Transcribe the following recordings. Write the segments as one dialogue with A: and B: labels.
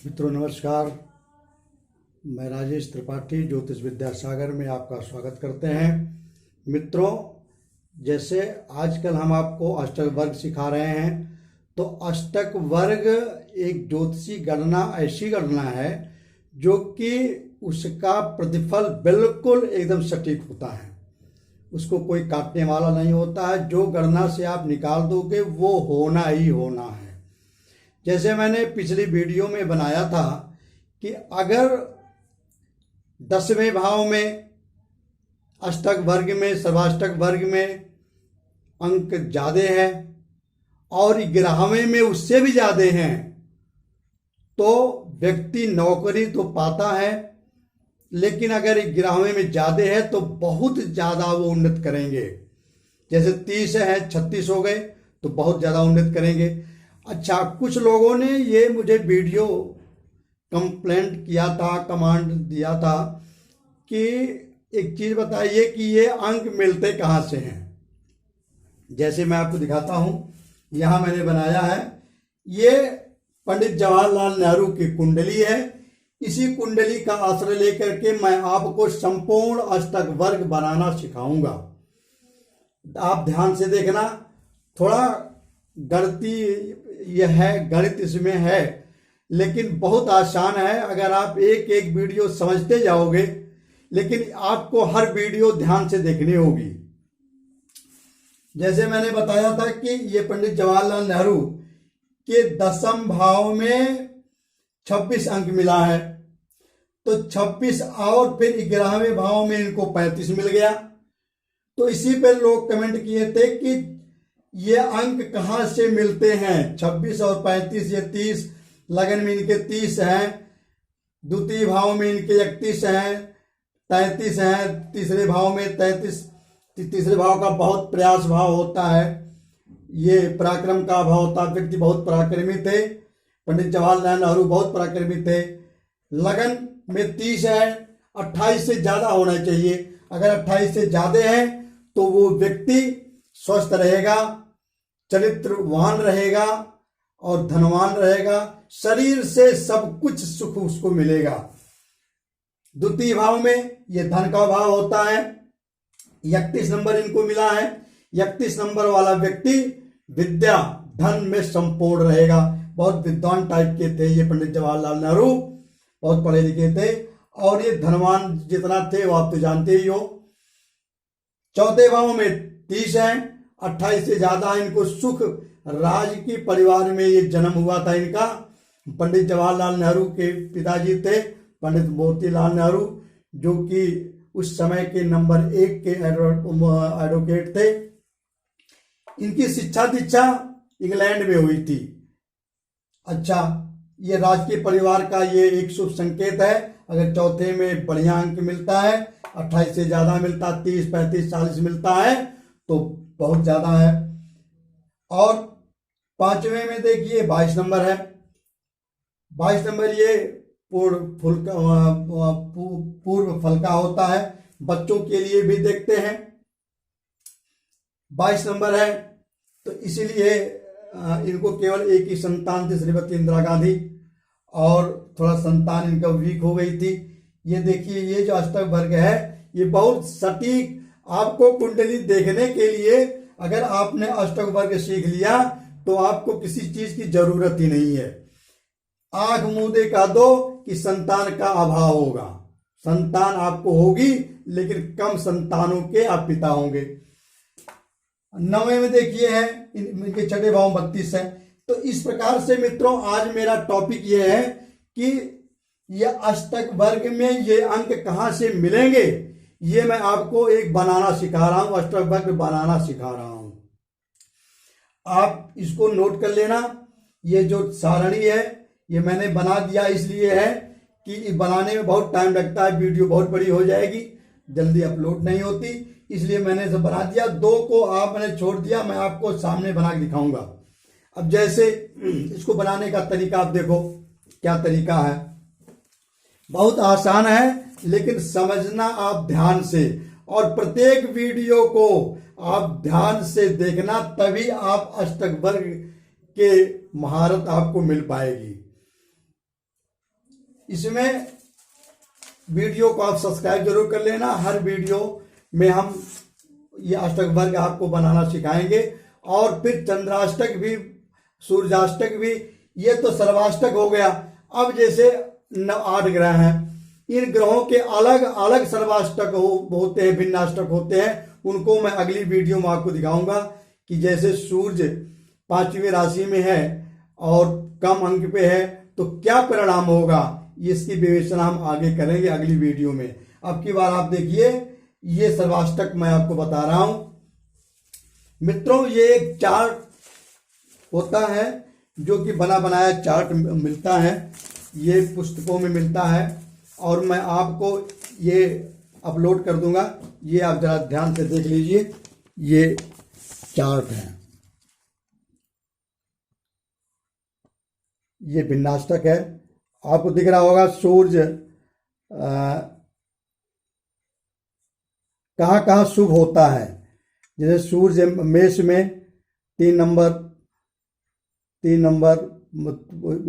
A: मित्रों नमस्कार। मैं राजेश त्रिपाठी ज्योतिष विद्या सागर में आपका स्वागत करते हैं। मित्रों, जैसे आजकल हम आपको अष्टक वर्ग सिखा रहे हैं, तो अष्टक वर्ग एक ज्योतिषी गणना ऐसी गणना है जो कि उसका प्रतिफल बिल्कुल एकदम सटीक होता है। उसको कोई काटने वाला नहीं होता है। जो गणना से आप निकाल दोगे वो होना ही होना है। जैसे मैंने पिछली वीडियो में बनाया था कि अगर 10वें भाव में अष्टक वर्ग में सर्वाष्टक वर्ग में अंक ज़्यादा है और 11वें में उससे भी ज़्यादा हैं, तो व्यक्ति नौकरी तो पाता है, लेकिन अगर 11वें में ज़्यादा है तो बहुत ज़्यादा वो उन्नत करेंगे। जैसे 30 है, 36 हो गए तो बहुत ज़्यादा उन्नत करेंगे। अच्छा, कुछ लोगों ने ये मुझे वीडियो कंप्लेंट किया था, कमांड दिया था कि एक चीज़ बताइए कि ये अंक मिलते कहाँ से हैं। जैसे मैं आपको दिखाता हूँ, यहाँ मैंने बनाया है, ये पंडित जवाहरलाल नेहरू की कुंडली है। इसी कुंडली का आश्रय लेकर के मैं आपको संपूर्ण अष्टक वर्ग बनाना सिखाऊंगा। आप ध्यान से देखना, थोड़ा गणितीय यह है, गणित इसमें है, लेकिन बहुत आसान है अगर आप एक एक वीडियो समझते जाओगे। लेकिन आपको हर वीडियो ध्यान से देखनी होगी। जैसे मैंने बताया था कि ये पंडित जवाहरलाल नेहरू के 10वें भाव में 26 अंक मिला है, तो 26 और फिर 11वें भाव में इनको 35 मिल गया। तो इसी पर लोग कमेंट किए थे कि ये अंक कहाँ से मिलते हैं। 26 और 35, ये 30, लगन में इनके 30 हैं, द्वितीय भाव में इनके 31 हैं, 33 हैं, तीसरे भाव में 33। तीसरे भाव का बहुत प्रयास भाव होता है, ये पराक्रम का भाव होता है। व्यक्ति बहुत पराक्रमी थे, पंडित जवाहरलाल नेहरू बहुत पराक्रमी थे। लगन में 30 है, 28 से ज्यादा होना चाहिए। अगर 28 से ज्यादा है तो वो व्यक्ति स्वस्थ रहेगा, चरित्रवान रहेगा और धनवान रहेगा। शरीर से सब कुछ सुख उसको मिलेगा। द्वितीय भाव में ये धन का भाव होता है। 31 नंबर इनको मिला है। 31 नंबर वाला व्यक्ति विद्या धन में संपूर्ण रहेगा। बहुत विद्वान टाइप के थे ये पंडित जवाहरलाल नेहरू, बहुत पढ़े लिखे थे और ये धनवान जितना थे वो आप तो जानते ही हो। चौथे भाव में 30 है, 28 से ज्यादा इनको सुख। राज की परिवार में ये जन्म हुआ था इनका। पंडित जवाहरलाल नेहरू के पिताजी थे पंडित मोतीलाल नेहरू, जो कि उस समय के नंबर 1 के एडवोकेट थे। इनकी शिक्षा दीक्षा इंग्लैंड में हुई थी। अच्छा, ये राजकीय परिवार का ये एक शुभ संकेत है। अगर चौथे में बढ़िया अंक मिलता है, 28 से ज्यादा मिलता, 30, 35, 40 मिलता है तो बहुत ज्यादा है। और 5वें में देखिए 22 नंबर है। 22 नंबर ये पूर्व फल का होता है, बच्चों के लिए भी देखते हैं। 22 नंबर है तो इसीलिए इनको केवल एक ही संतान थी, श्रीमती इंदिरा गांधी, और थोड़ा संतान इनका वीक हो गई थी। ये देखिए, ये जो अष्टक वर्ग है ये बहुत सटीक। आपको कुंडली देखने के लिए अगर आपने अष्टक वर्ग सीख लिया तो आपको किसी चीज की जरूरत ही नहीं है। आंख मूंदे का दो कि संतान का अभाव होगा। संतान आपको होगी, लेकिन कम संतानों के आप पिता होंगे। 9वें में देखिए है, इनके छठे भाव 32 है। तो इस प्रकार से मित्रों, आज मेरा टॉपिक ये है कि ये अष्टक वर्ग में ये अंक कहां से मिलेंगे, ये मैं आपको एक बनाना सिखा रहा हूं, अष्टक वर्ग बनाना सिखा रहा हूं। आप इसको नोट कर लेना। ये जो सारणी है ये मैंने बना दिया इसलिए है कि बनाने में बहुत टाइम लगता है, वीडियो बहुत बड़ी हो जाएगी, जल्दी अपलोड नहीं होती, इसलिए मैंने इसे बना दिया। 2 को आपने छोड़ दिया, मैं आपको सामने बना के दिखाऊंगा। अब जैसे इसको बनाने का तरीका आप देखो, क्या तरीका है। बहुत आसान है, लेकिन समझना आप ध्यान से, और प्रत्येक वीडियो को आप ध्यान से देखना, तभी आप अष्टक वर्ग के महारत आपको मिल पाएगी। इसमें वीडियो को आप सब्सक्राइब जरूर कर लेना। हर वीडियो में हम ये अष्टक वर्ग आपको बनाना सिखाएंगे। और फिर चंद्राष्टक भी, सूर्याष्टक भी, ये तो सर्वाष्टक हो गया। अब जैसे 8 ग्रह हैं, इन ग्रहों के अलग अलग सर्वाष्टक होते हैं, भिन्नाष्टक होते हैं। उनको मैं अगली वीडियो में आपको दिखाऊंगा कि जैसे सूर्य 5वीं राशि में है और कम अंक पे है तो क्या परिणाम होगा, इसकी विवेचना हम आगे करेंगे अगली वीडियो में। अब की बार आप देखिए, ये सर्वाष्टक मैं आपको बता रहा हूं मित्रों। ये एक चार्ट होता है जो कि बना बनाया चार्ट मिलता है, ये पुस्तकों में मिलता है और मैं आपको ये अपलोड कर दूंगा। ये आप जरा ध्यान से देख लीजिए, ये चार्ट है, ये भिन्नाष्टक है। आपको दिख रहा होगा सूर्य कहाँ कहाँ शुभ होता है। जैसे सूर्य मेष में 3 नंबर,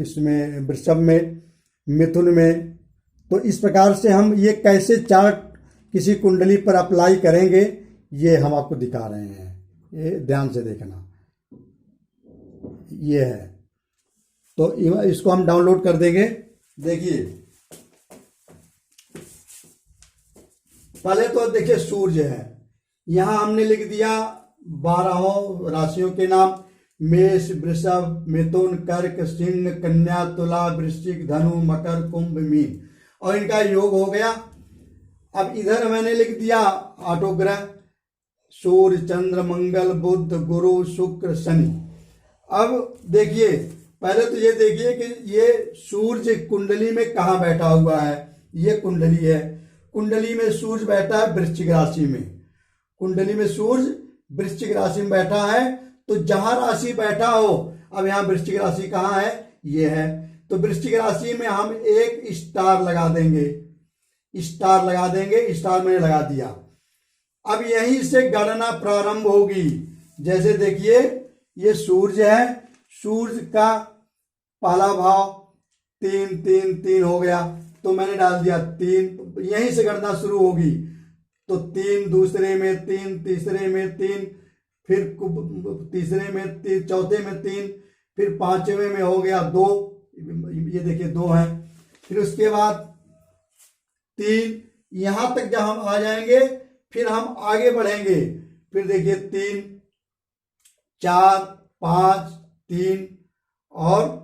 A: इसमें वृषभ में, मिथुन में। तो इस प्रकार से हम ये कैसे चार्ट किसी कुंडली पर अप्लाई करेंगे, ये हम आपको दिखा रहे हैं। ये ध्यान से देखना, ये है। तो इसको हम डाउनलोड कर देंगे। देखिए, पहले तो देखिए सूर्य है, यहां हमने लिख दिया 12 राशियों के नाम, मेष, वृषभ, मिथुन, कर्क, सिंह, कन्या, तुला, वृश्चिक, धनु, मकर, कुंभ, मीन, और इनका योग हो गया। अब इधर मैंने लिख दिया 8 ग्रह, सूर्य, चंद्र, मंगल, बुध, गुरु, शुक्र, शनि। अब देखिए, पहले तो ये देखिए कि ये सूर्य कुंडली में कहाँ बैठा हुआ है। ये कुंडली है, कुंडली में सूर्य बैठा है वृश्चिक राशि में, कुंडली में सूर्य वृश्चिक राशि में बैठा है। तो जहां राशि बैठा हो, अब यहाँ वृश्चिक राशि कहाँ है, ये है, तो वृश्चिक राशि में हम एक स्टार लगा देंगे, स्टार लगा देंगे, स्टार मैंने लगा दिया। अब यहीं से गणना प्रारंभ होगी। जैसे देखिए, ये सूर्य है, सूर्य का पहला भाव 3 3 3 हो गया, तो मैंने डाल दिया 3, यहीं से गणना शुरू होगी। तो 3, दूसरे में 3, तीसरे में 3, फिर तीसरे में 3, चौथे में 3, फिर 5वें में हो गया 2, ये देखिए 2 है। फिर उसके बाद 3, यहां तक जब हम आ जाएंगे फिर हम आगे बढ़ेंगे। फिर देखिए 3, 4, 5, 3 और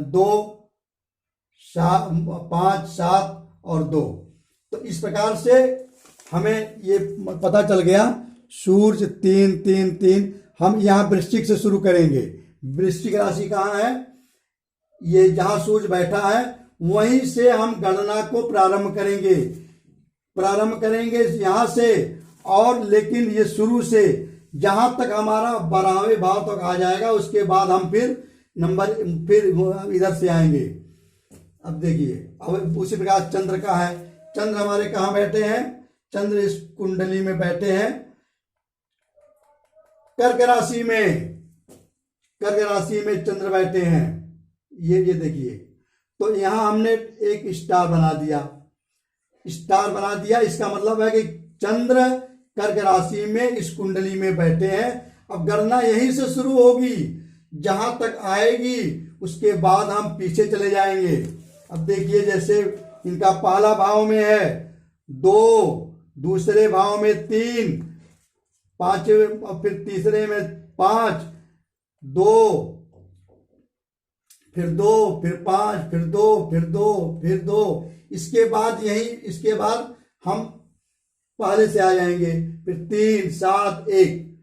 A: 2, 5, 7 और 2। तो इस प्रकार से हमें ये पता चल गया, सूर्य 3 3 3। हम यहाँ वृश्चिक से शुरू करेंगे। वृश्चिक राशि कहाँ है, ये जहां सूर्य बैठा है वहीं से हम गणना को प्रारंभ करेंगे यहां से। और लेकिन ये शुरू से जहां तक हमारा 12वें भाव तक आ जाएगा, उसके बाद हम फिर इधर से आएंगे। अब देखिए, अब उसी प्रकार चंद्र का है, चंद्र हमारे कहाँ बैठे हैं, चंद्र इस कुंडली में बैठे हैं कर्क राशि में, कर्क राशि में चंद्र बैठे हैं। ये देखिए, तो यहां हमने एक स्टार बना दिया, स्टार बना दिया। इसका मतलब है कि चंद्र कर्क राशि में इस कुंडली में बैठे हैं। अब गणना यहीं से शुरू होगी, जहां तक आएगी उसके बाद हम पीछे चले जाएंगे। अब देखिए, जैसे इनका पहला भाव में है 2, दूसरे भाव में 3, 5वें और फिर तीसरे में 5, 2, फिर 2, फिर 5, फिर 2, फिर 2, फिर 2। इसके बाद हम पहले से आ जाएंगे, फिर 3, 7, 1,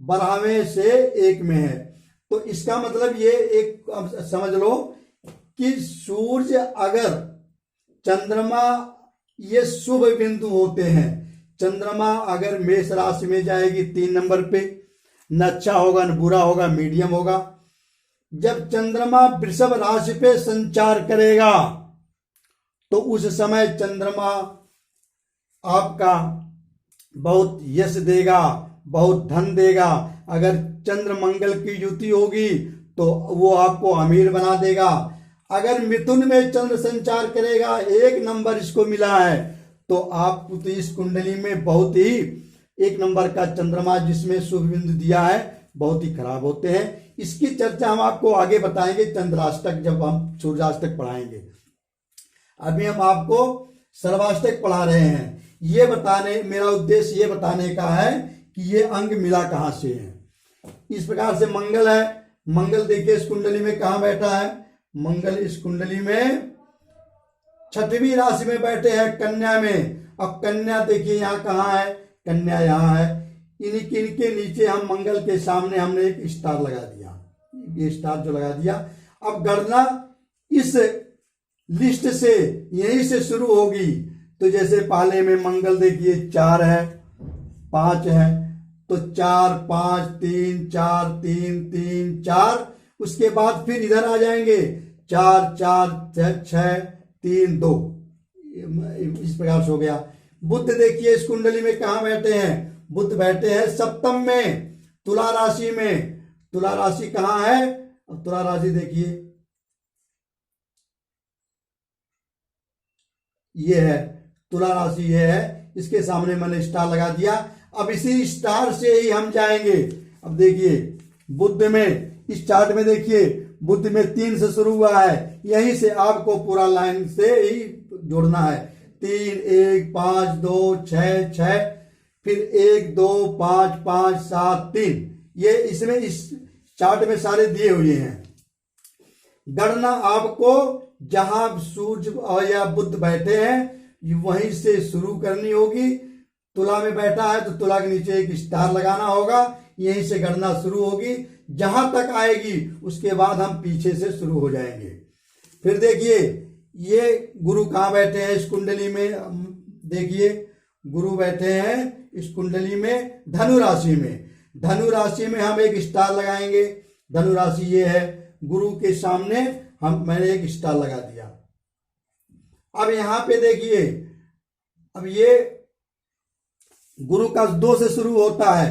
A: 12वें से 1 में है। तो इसका मतलब ये एक समझ लो कि सूर्य अगर चंद्रमा, ये शुभ बिंदु होते हैं। चंद्रमा अगर मेष राशि में जाएगी 3 नंबर पे, न अच्छा होगा न बुरा होगा, मीडियम होगा। जब चंद्रमा वृषभ राशि पे संचार करेगा तो उस समय चंद्रमा आपका बहुत यश देगा, बहुत धन देगा। अगर चंद्र मंगल की युति होगी तो वो आपको अमीर बना देगा। अगर मिथुन में चंद्र संचार करेगा, 1 नंबर इसको मिला है, तो आपको तो इस कुंडली में बहुत ही 1 नंबर का चंद्रमा जिसमें शुभ बिंदु दिया है बहुत ही खराब होते हैं। इसकी चर्चा हम आपको आगे बताएंगे चंद्राष्टक जब हम सूर्याष्टक पढ़ाएंगे। अभी हम आपको सर्वाष्टक पढ़ा रहे हैं। ये बताने, मेरा उद्देश्य ये बताने का है कि ये अंग मिला कहां से है। इस प्रकार से मंगल है, मंगल देखिए इस कुंडली में कहां बैठा है, मंगल इस कुंडली में 6वीं राशि में बैठे हैं, कन्या में। अब कन्या देखिए यहाँ कहाँ है, कन्या यहाँ है। इनके नीचे हम मंगल के सामने हमने एक स्टार लगा दिया, ये स्टार जो लगा दिया। अब गणना इस लिस्ट से यहीं से शुरू होगी। तो जैसे पहले में मंगल देखिए 4 है, 5 है, तो 4 5 3 4 3 3 4, उसके बाद फिर इधर आ जाएंगे 4 4 6 3 2, इस प्रकार से हो गया। बुध देखिए इस कुंडली में कहां बैठे हैं, बुध बैठे हैं सप्तम में, तुला राशि में। तुला राशि कहां है, अब तुला राशि देखिए ये है, तुला राशि ये है, इसके सामने मैंने स्टार लगा दिया। अब इसी स्टार से ही हम जाएंगे। अब देखिए बुध में, इस चार्ट में देखिए बुध में 3 से शुरू हुआ है, यहीं से आपको पूरा लाइन से ही जोड़ना है। 3 1 5 2 6 6, फिर 1 2 5 5 7 3, ये इसमें इस चार्ट में सारे दिए हुए हैं। गणना आपको जहां सूर्य और या बुध बैठे हैं वहीं से शुरू करनी होगी। तुला में बैठा है तो तुला के नीचे एक स्टार लगाना होगा, यहीं से गणना शुरू होगी, जहां तक आएगी उसके बाद हम पीछे से शुरू हो जाएंगे। फिर देखिए ये गुरु कहां बैठे हैं इस कुंडली में, देखिए गुरु बैठे हैं इस कुंडली में धनु राशि में। धनु राशि में हम एक स्टार लगाएंगे, धनु राशि ये है, गुरु के सामने मैंने एक स्टार लगा दिया। अब यहां पे देखिए, अब ये गुरु का 2 से शुरू होता है,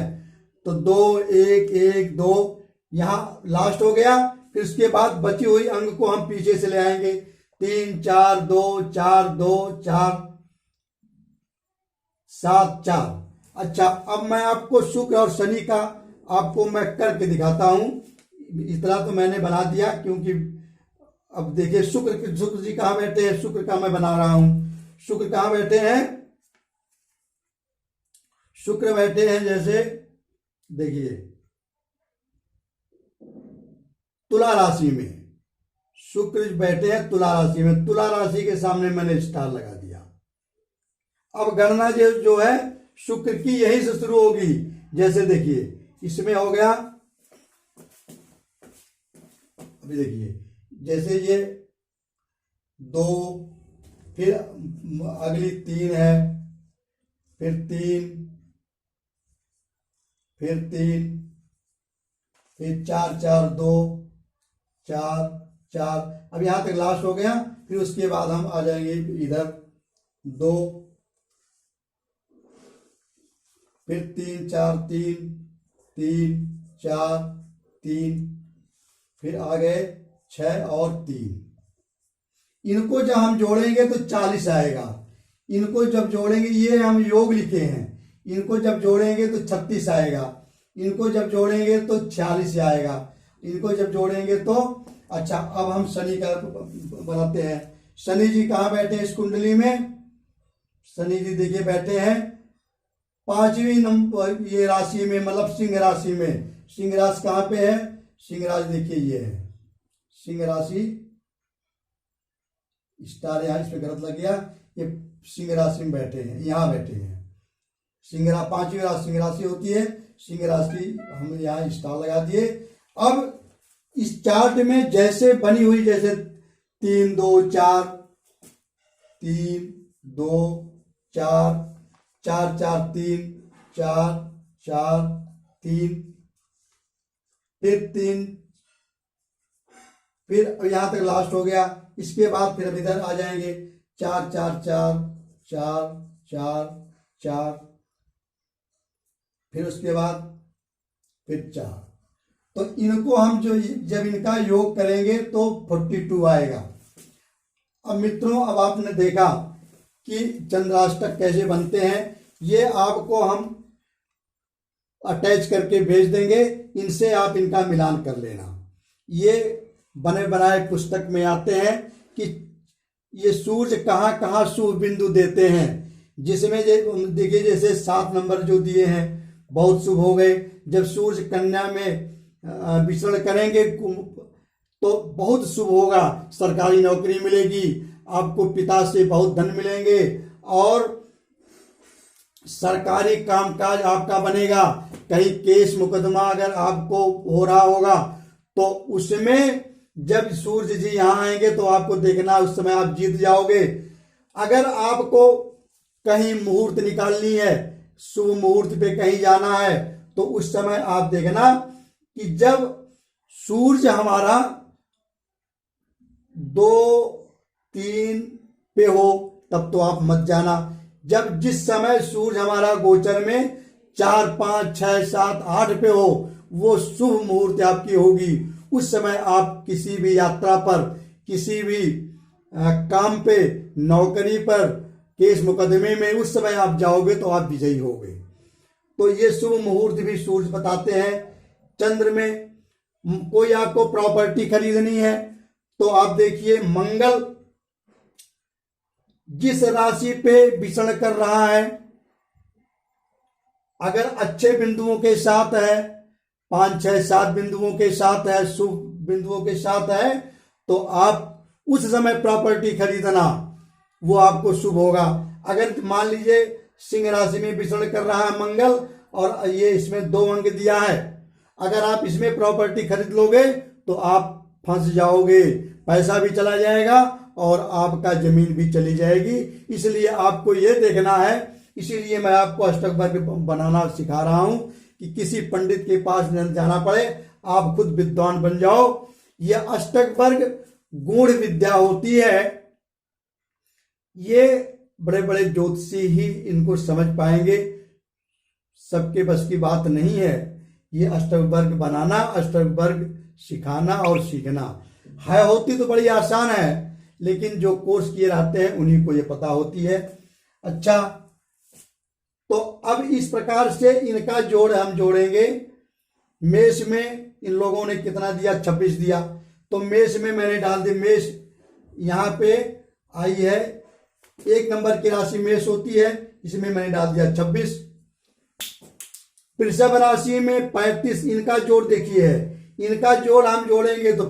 A: तो 2 1 1 2 यहां लास्ट हो गया। फिर उसके बाद बची हुई अंक को हम पीछे से ले आएंगे, 3 4 2 4 2 4 7 4। अच्छा, अब मैं आपको शुक्र और शनि का आपको मैं करके दिखाता हूं। इतना तो मैंने बना दिया क्योंकि अब देखिए शुक्र जी कहां बैठे हैं, शुक्र का मैं बना रहा हूं। शुक्र कहां बैठे हैं, शुक्र बैठे हैं जैसे देखिए तुला राशि में, शुक्र बैठे हैं तुला राशि में। तुला राशि के सामने मैंने स्टार लगा दिया। अब गणना जो है शुक्र की यहीं से शुरू होगी। जैसे देखिए इसमें हो गया, अभी देखिए जैसे ये 2, फिर अगली 3 है, फिर 3, फिर 3, फिर 4 4 2 4 4, अब यहां तक लास्ट हो गया। फिर उसके बाद हम आ जाएंगे इधर 2, फिर 3 4 3 3 4 3, फिर आ गए 6 और 3। इनको जब हम जोड़ेंगे तो 40 आएगा। इनको जब जोड़ेंगे, ये हम योग लिखे हैं, इनको जब जोड़ेंगे तो 36 आएगा। इनको जब जोड़ेंगे तो 46 आएगा। इनको जब जोड़ेंगे तो अच्छा, अब हम शनि का बनाते हैं। शनि जी कहाँ बैठे हैं इस कुंडली में, शनि जी देखिए बैठे हैं 5वीं नंबर ये राशि में, मतलब सिंह राशि में। सिंह राशि कहाँ पे है, सिंह राशि देखिए ये है सिंह राशि, स्टार यहाँ इसमें गलत लग गया, ये सिंह राशि में बैठे हैं, यहाँ बैठे हैं। 5वीं राशि सिंह राशि होती है, सिंह राशि हम यहाँ स्टार लगा दिए। अब इस चार्ट में जैसे बनी हुई, जैसे 3 2 4 3 2 4 4 4 3 4 4 3, फिर 3, फिर यहां तक लास्ट हो गया। इसके बाद फिर अब इधर आ जाएंगे 4 4 4 4 4 4, फिर उसके बाद फिर 4, तो इनको हम जो जब इनका योग करेंगे तो 42 आएगा। अब मित्रों, अब आपने देखा कि चंद्राष्टक कैसे बनते हैं, ये आपको हम अटैच करके भेज देंगे, इनसे आप इनका मिलान कर लेना। ये बने बनाए पुस्तक में आते हैं कि ये सूर्य कहाँ कहाँ शुभ बिंदु देते हैं, जिसमें देखिए जैसे 7 नंबर जो दिए हैं बहुत शुभ हो गए। जब सूर्य कन्या में विचरण करेंगे तो बहुत शुभ होगा, सरकारी नौकरी मिलेगी, आपको पिता से बहुत धन मिलेंगे और सरकारी कामकाज आपका बनेगा। कहीं केस मुकदमा अगर आपको हो रहा होगा तो उसमें जब सूर्य जी यहाँ आएंगे तो आपको देखना, उस समय आप जीत जाओगे। अगर आपको कहीं मुहूर्त निकालनी है, शुभ मुहूर्त पे कहीं जाना है, तो उस समय आप देखना कि जब सूर्य हमारा 2-3 पे हो तब तो आप मत जाना। जब जिस समय सूर्य हमारा गोचर में 4, 5, 6, 7, 8 पे हो, वो शुभ मुहूर्त आपकी होगी। उस समय आप किसी भी यात्रा पर, किसी भी काम पे, नौकरी पर, केस मुकदमे में उस समय आप जाओगे तो आप विजयी होगे। तो ये शुभ मुहूर्त भी सूर्य बताते हैं। चंद्र में कोई आपको प्रॉपर्टी खरीदनी है तो आप देखिए मंगल जिस राशि पे विचरण कर रहा है, अगर अच्छे बिंदुओं के साथ है, 5, 6, 7 बिंदुओं के साथ है, शुभ बिंदुओं के साथ है, तो आप उस समय प्रॉपर्टी खरीदना, वो आपको शुभ होगा। अगर मान लीजिए सिंह राशि में विचरण कर रहा है मंगल और ये इसमें 2 अंक दिया है, अगर आप इसमें प्रॉपर्टी खरीद लोगे तो आप फंस जाओगे, पैसा भी चला जाएगा और आपका जमीन भी चली जाएगी। इसलिए आपको ये देखना है, इसीलिए मैं आपको अष्टक वर्ग बनाना सिखा रहा हूं कि किसी पंडित के पास न जाना पड़े, आप खुद विद्वान बन जाओ। यह अष्टक वर्ग गूढ़ विद्या होती है, ये बड़े बड़े ज्योतिषी ही इनको समझ पाएंगे, सबके बस की बात नहीं है। ये अष्टक वर्ग बनाना, अष्टक वर्ग सिखाना और सीखना है, होती तो बड़ी आसान है, लेकिन जो कोर्स किए रहते हैं उन्हीं को ये पता होती है। अच्छा, तो अब इस प्रकार से इनका जोड़ हम जोड़ेंगे। मेष में इन लोगों ने कितना दिया, 26 दिया, तो मेष में मैंने डाल दी, मेष यहाँ पे आई है, 1 नंबर की राशि मेष होती है, इसमें मैंने डाल दिया 26। वृषभ राशि में 35, इनका जोड़ देखिए है, इनका जोड़ हम जोड़ेंगे तो